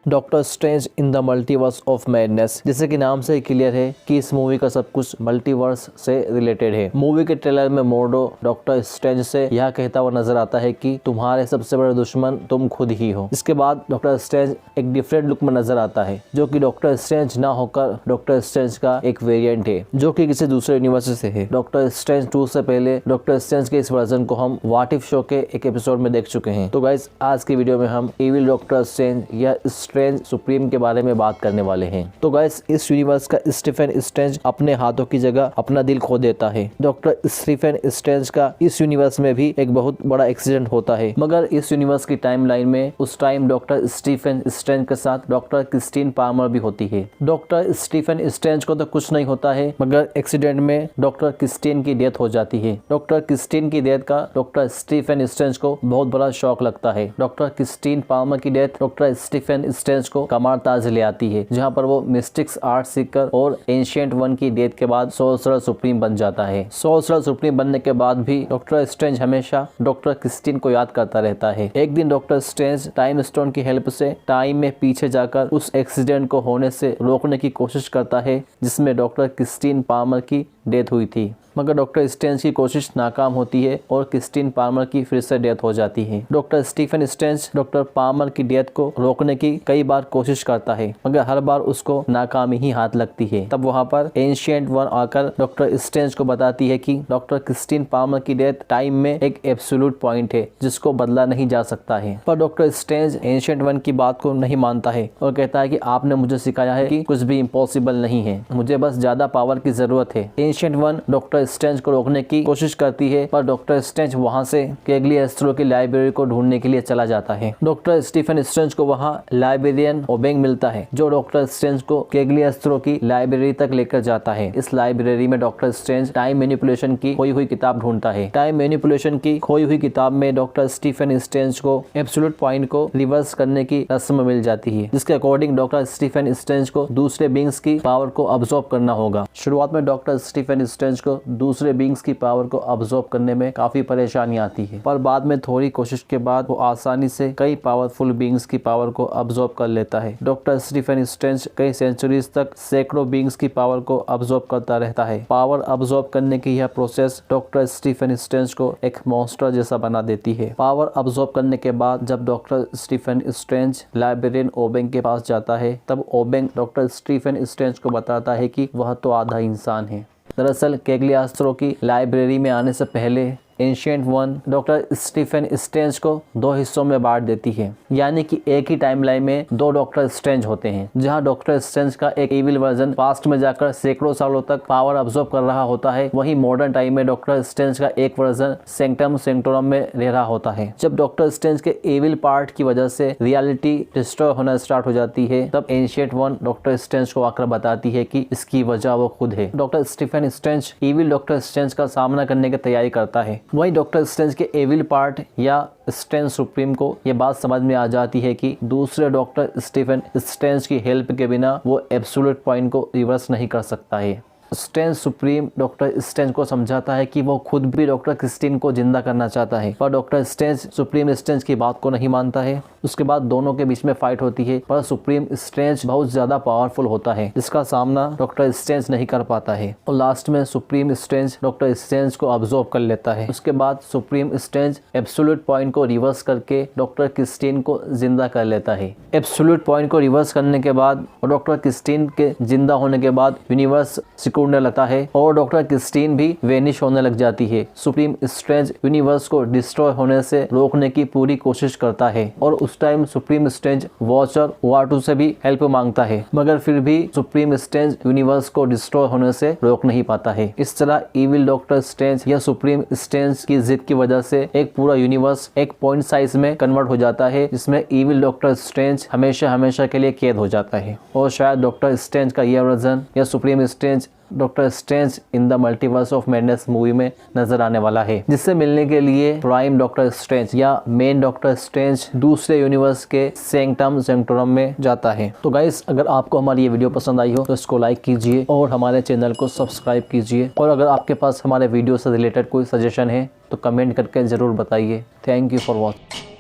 Doctor strange in the multiverse of madness. जैसे कि नाम से क्लियर है कि इस मूवी का सब कुछ मल्टीवर्स से रिलेटेड है। मूवी के ट्रेलर में मोर्डो डॉक्टर स्ट्रेंज से यह कहता हुआ नजर आता है कि तुम्हारे सबसे बड़े दुश्मन तुम खुद ही हो। इसके बाद डॉक्टर स्ट्रेंज एक डिफरेंट लुक में नजर आता है, जो कि डॉक्टर स्ट्रेंज ना होकर डॉक्टर स्ट्रेंज का एक वेरिएंट है, जो कि किसी दूसरे यूनिवर्स से है। डॉक्टर स्ट्रेंज 2 से पहले डॉक्टर स्ट्रेंज के इस वर्जन को हम व्हाट इफ शो के एक एपिसोड में देख चुके हैं। तो गाइस, आज की वीडियो में हम इविल डॉक्टर स्ट्रेंज या स्ट्रेंज सुप्रीम के बारे में बात करने वाले हैं। तो गाइस, इस यूनिवर्स का स्टीफन स्ट्रेंज अपने हाथों की जगह अपना दिल खो देता है। डॉक्टर स्टीफन स्ट्रेंज का इस यूनिवर्स में भी एक बहुत बड़ा एक्सीडेंट होता है, मगर इस यूनिवर्स की टाइमलाइन में उस टाइम डॉक्टर स्टीफन स्ट्रेंज के साथ डॉक्टर क्रिस्टीन पाल्मर भी होती है। डॉक्टर स्टीफन स्ट्रेंज को तो कुछ नहीं होता है, मगर एक्सीडेंट में डॉक्टर क्रिस्टीन की डेथ हो जाती है। डॉक्टर क्रिस्टीन की डेथ का डॉक्टर स्टीफन स्ट्रेंज को बहुत बड़ा शॉक लगता है। डॉक्टर क्रिस्टीन पाल्मर की डेथ डॉक्टर स्टीफन स्ट्रेंज को कमार ताज ले आती है, जहां पर वो मिस्टिक्स आर्ट सीकर और एंशिएंट वन की डेथ के बाद सोर्सरर सुप्रीम बन जाता है। सोर्सरर सुप्रीम बनने के बाद भी डॉक्टर स्ट्रेंज हमेशा डॉक्टर क्रिस्टीन को याद करता रहता है। एक दिन डॉक्टर स्ट्रेंज टाइम स्टोन की हेल्प से टाइम में पीछे जाकर उस एक्सीडेंट को होने से रोकने की कोशिश करता है, जिसमें डॉक्टर क्रिस्टीन पाल्मर की डेथ हुई थी, मगर डॉक्टर स्ट्रेंज की कोशिश नाकाम होती है और क्रिस्टीन पाल्मर की फिर से डेथ हो जाती है। Doctor Stephen Strange doctor Palmer की डेथ को रोकने की कई बार कोशिश करता है, मगर हर बार उसको नाकामी ही हाथ लगती है। तब वहां पर एंशिएंट वन आकर डॉक्टर स्ट्रेंज को बताती है कि डॉक्टर क्रिस्टीन पाल्मर की डेथ टाइम में एक एब्सोल्यूट पॉइंट है, जिसको बदला नहीं जा सकता है। पर डॉक्टर स्ट्रेंज एंशिएंट वन की बात को नहीं मानता है और कहता है कि आपने मुझे सिखाया है कि कुछ भी इम्पॉसिबल नहीं है, मुझे बस ज्यादा पावर की जरूरत है। एंशिएंट वन डॉक्टर स्ट्रेंज को रोकने की कोशिश करती है, पर डॉक्टर स्ट्रेंज वहां से केगली एस्ट्रो की लाइब्रेरी को ढूंढने के लिए चला जाता है। डॉक्टर स्टीफन स्ट्रेंज को वहां लाइब्रेरियन ओबेंग मिलता है, जो डॉक्टर स्ट्रेंज को केगली एस्ट्रो की लाइब्रेरी तक लेकर जाता है। इस लाइब्रेरी में डॉक्टर स्ट्रेंज टाइम मैनिपुलेशन की खोई हुई किताब ढूंढता है। टाइम मैनिपुलेशन की खोई हुई किताब में डॉक्टर स्टीफन स्ट्रेंज को एब्सोल्यूट पॉइंट को रिवर्स करने की रस्म मिल जाती है, जिसके अकॉर्डिंग डॉक्टर स्टीफन स्ट्रेंज को दूसरे बींग्स की पावर को अब्सॉर्ब करना होगा। शुरुआत में डॉक्टर स्टीफन स्ट्रेंज को दूसरे बींग्स की पावर को अब्सॉर्ब करने में काफी परेशानी आती है, पर बाद में थोड़ी कोशिश के बाद वो आसानी से कई पावरफुल बींग्स की पावर को अब्सॉर्ब कर लेता है। डॉक्टर स्टीफन स्ट्रेंज कई सेंचुरीज तक सैकड़ों बींग्स की पावर को अब्सॉर्ब करता रहता है। पावर अब्सॉर्ब करने की यह प्रोसेस डॉक्टर स्टीफन स्ट्रेंज को एक मॉन्स्टर जैसा बना देती है। पावर अब्सॉर्ब करने के बाद जब डॉक्टर स्टीफन स्ट्रेंज लाइब्रेरियन ओबेंग के पास जाता है, तब ओबेंग डॉक्टर स्टीफन स्ट्रेंज को बताता है कि वह तो आधा इंसान है। दरअसल केगली एस्ट्रो की लाइब्रेरी में आने से पहले ancient one doctor Stephen Strange को 2 हिस्सों में बांट देती है, यानी कि एक ही टाइमलाइन में 2 डॉक्टर स्ट्रेंज होते हैं। जहां डॉक्टर स्ट्रेंज का एक इविल वर्जन पास्ट में जाकर सैकड़ों सालों तक पावर अब्सॉर्ब कर रहा होता है, वहीं मॉडर्न टाइम में डॉक्टर स्ट्रेंज का एक वर्जन सैंक्टम सेंक्टोरम में रह रहा होता है। जब डॉक्टर स्ट्रेंज के इविल पार्ट की वजह से रियलिटी डिस्ट्रॉय होना स्टार्ट हो जाती है, तब एंशिएंट वन डॉक्टर स्ट्रेंज को आकर बताती है कि इसकी वजह वो खुद है। Doctor Stephen Strange evil doctor Strange का सामना करने की तैयारी करता है। वहीं डॉक्टर स्ट्रेंज के एविल पार्ट या स्ट्रेंज सुप्रीम को यह बात समझ में आ जाती है कि दूसरे डॉक्टर स्टीफन स्ट्रेंज की हेल्प के बिना वो एब्सोल्यूट पॉइंट को रिवर्स नहीं कर सकता है। स्ट्रेंज सुप्रीम डॉक्टर स्ट्रेंज को समझाता है कि वो खुद भी डॉक्टर क्रिस्टीन को जिंदा करना चाहता है, पर डॉक्टर स्ट्रेंज सुप्रीम स्ट्रेंज की बात को नहीं मानता है। उसके बाद दोनों के बीच में फाइट होती है, पर सुप्रीम स्ट्रेंज बहुत ज्यादा पावरफुल होता है, जिसका सामना डॉक्टर स्ट्रेंज नहीं कर पाता है और लास्ट में सुप्रीम स्ट्रेंज डॉक्टर स्ट्रेंज को अब्सॉर्ब कर लेता है। उसके बाद सुप्रीम स्ट्रेंज एब्सोल्यूट पॉइंट को रिवर्स करके डॉक्टर क्रिस्टीन को जिंदा कर लेता है। एब्सोल्यूट पॉइंट को रिवर्स करने के बाद और डॉक्टर क्रिस्टीन के जिंदा होने के बाद यूनिवर्स सिकुड़ने लगता है और डॉक्टर क्रिस्टीन भी वेनिश होने लग जाती है। सुप्रीम स्ट्रेंज यूनिवर्स को डिस्ट्रॉय होने से रोकने की पूरी कोशिश करता है और उस टाइम सुप्रीम स्ट्रेंज वॉचर वाटू से भी हेल्प मांगता है, मगर फिर भी सुप्रीम स्ट्रेंज यूनिवर्स को डिस्ट्रॉय होने से रोक नहीं पाता है। इस तरह इविल डॉक्टर स्ट्रेंज या सुप्रीम स्ट्रेंज की जिद की वजह से एक पूरा यूनिवर्स एक पॉइंट साइज में कन्वर्ट हो जाता है, जिसमें इविल डॉक्टर स्ट्रेंज हमेशा हमेशा के लिए कैद हो जाता है। और शायद डॉक्टर स्ट्रेंज का यह वर्जन या supreme strange doctor strange in the multiverse of madness movie में नजर आने वाला है, जिससे मिलने के लिए प्राइम डॉक्टर स्ट्रेंज या मेन डॉक्टर स्ट्रेंज दूसरे यूनिवर्स के सैंक्टम सेंक्टोरम में जाता है। तो गाइस, अगर आपको हमारी ये वीडियो पसंद आई हो तो इसको लाइक कीजिए और हमारे चैनल को सब्सक्राइब कीजिए, और अगर आपके पास हमारे वीडियो से रिलेटेड कोई सजेशन है तो कमेंट करके जरूर बताइए। Thank you for watching.